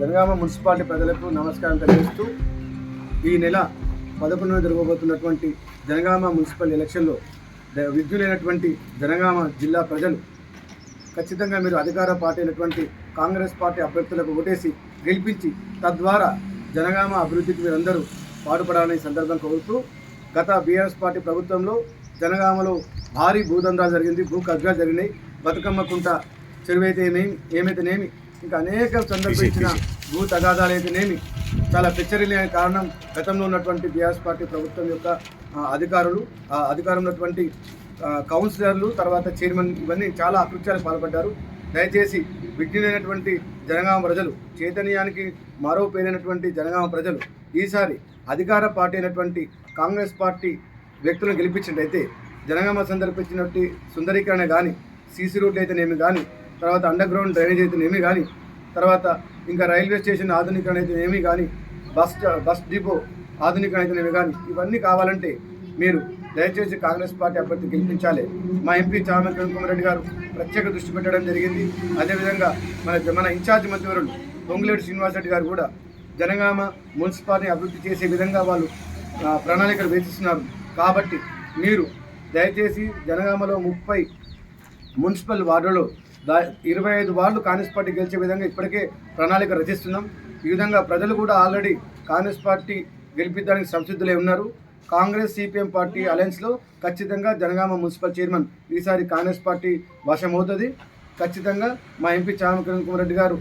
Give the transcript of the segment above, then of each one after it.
Janagama municipality ప్రజలకు నమస్కారం తెలియజేస్తూ ఈ నెల 11న జరగబోతున్నటువంటి జనగామ మున్సిపల్ ఎలక్షన్లో విద్యులైనటువంటి జనగామ జిల్లా ప్రజలు ఖచ్చితంగా మీరు అధికార పార్టీ అయినటువంటి కాంగ్రెస్ పార్టీ అభ్యర్థులకు ఓటేసి గెలిపించి తద్వారా జనగామ అభివృద్ధికి మీరందరూ పాటుపడాలని సందర్భం కోరుతూ గత బీఆర్ఎస్ పార్టీ ప్రభుత్వంలో జనగామలో భారీ భూదందాలు జరిగింది, భూ కబ్జాలు జరిగినాయి, బతుకమ్మ కుంట చెరువైతేనేమి ఏమైతేనేమి ఇంకా అనేక సందర్భం ఇచ్చిన భూ తగాదాలు అయితేనేమి చాలా పెచ్చరిలేని కారణం గతంలో ఉన్నటువంటి బీఆర్ఎస్ పార్టీ ప్రభుత్వం యొక్క అధికారులు అధికారంలో ఉన్నటువంటి కౌన్సిలర్లు తర్వాత చైర్మన్ ఇవన్నీ చాలా అకృత్యాలకు పాల్పడ్డారు. దయచేసి విజ్ఞులైనటువంటి జనగామ ప్రజలు చైతన్యానికి మరో పేరైనటువంటి జనగామ ప్రజలు ఈసారి అధికార పార్టీ అయినటువంటి కాంగ్రెస్ పార్టీ వ్యక్తులను గెలిపించినట్టయితే జనగామ సందర్భించినట్టు సుందరీకరణ కానీ, సీసీ రోడ్లు అయితేనేమి కానీ, తర్వాత అండర్ గ్రౌండ్ డ్రైనేజ్ అయితేనేమి కానీ, తర్వాత ఇంకా రైల్వే స్టేషన్ ఆధునీకరణ అయితేనేమి కానీ, బస్ డిపో ఆధునీకరణ అయితేనేమి కానీ, ఇవన్నీ కావాలంటే మీరు దయచేసి కాంగ్రెస్ పార్టీ అభ్యర్థి గెలిపించాలి. మా ఎంపీ చామల కిరణ్ కుమార్ రెడ్డి గారు ప్రత్యేక దృష్టి పెట్టడం జరిగింది. అదేవిధంగా మన ఇన్ఛార్జ్ మంత్రివర్యులు పొంగులేటి శ్రీనివాస్ రెడ్డి గారు కూడా జనగామ మున్సిపాలిటీ అభివృద్ధి చేసే విధంగా వాళ్ళు ప్రణాళికలు వేసిస్తున్నారు. కాబట్టి మీరు దయచేసి జనగామలో 30 మున్సిపల్ వార్డులలో 25 వార్డులు కాంగ్రెస్ పార్టీ గెలిచే విధంగా ఇప్పటికే ప్రణాళిక రచిస్తున్నాం. ఈ విధంగా ప్రజలు కూడా ఆల్రెడీ కాంగ్రెస్ పార్టీ గెలిపించడానికి సంసిద్ధులై ఉన్నారు. కాంగ్రెస్ సిపిఎం పార్టీ అలయన్స్లో ఖచ్చితంగా జనగామ మున్సిపల్ చైర్మన్ ఈసారి కాంగ్రెస్ పార్టీ వశమవుతుంది. ఖచ్చితంగా మా ఎంపీ చామల కిరణ్ కుమార్ రెడ్డి గారు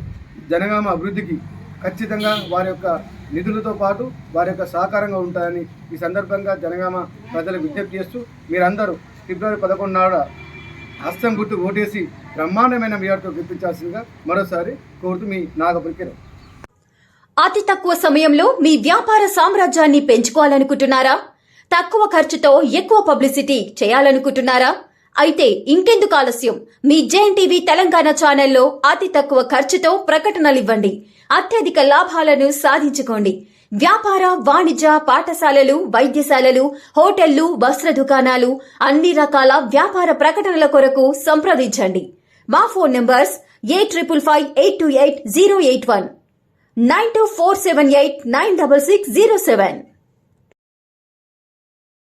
జనగామ అభివృద్ధికి ఖచ్చితంగా వారి యొక్క నిధులతో పాటు వారి యొక్క సహకారంగా ఉంటాయని ఈ సందర్భంగా జనగామ ప్రజలకు విజ్ఞప్తి చేస్తూ మీరందరూ ఫిబ్రవరి 11 నాడు హస్తం గుర్తు ఓటేసి బ్రహ్మాండమైన మేయర్తో గెలిపించాల్సిందిగా మరోసారి కోరుతూ మీ నాగపురికిరం. అతి తక్కువ సమయంలో మీ వ్యాపార సామ్రాజ్యాన్ని పెంచుకోవాలనుకుంటున్నారా? తక్కువ ఖర్చుతో ఎక్కువ పబ్లిసిటీ చేయాలనుకుంటున్నారా? అయితే ఇంకెందుకు ఆలస్యం? మీ జేఎన్టీవీ తెలంగాణ ఛానల్లో అతి తక్కువ ఖర్చుతో ప్రకటనలివ్వండి. అత్యధిక లాభాలను సాధించుకోండి. వ్యాపార, వాణిజ్య, పాఠశాలలు, వైద్యశాలలు, హోటళ్లు, వస్త్ర దుకాణాలు, అన్ని రకాల వ్యాపార ప్రకటనల కొరకు సంప్రదించండి. మా ఫోన్ నంబర్స్ 8558280881 9247896607.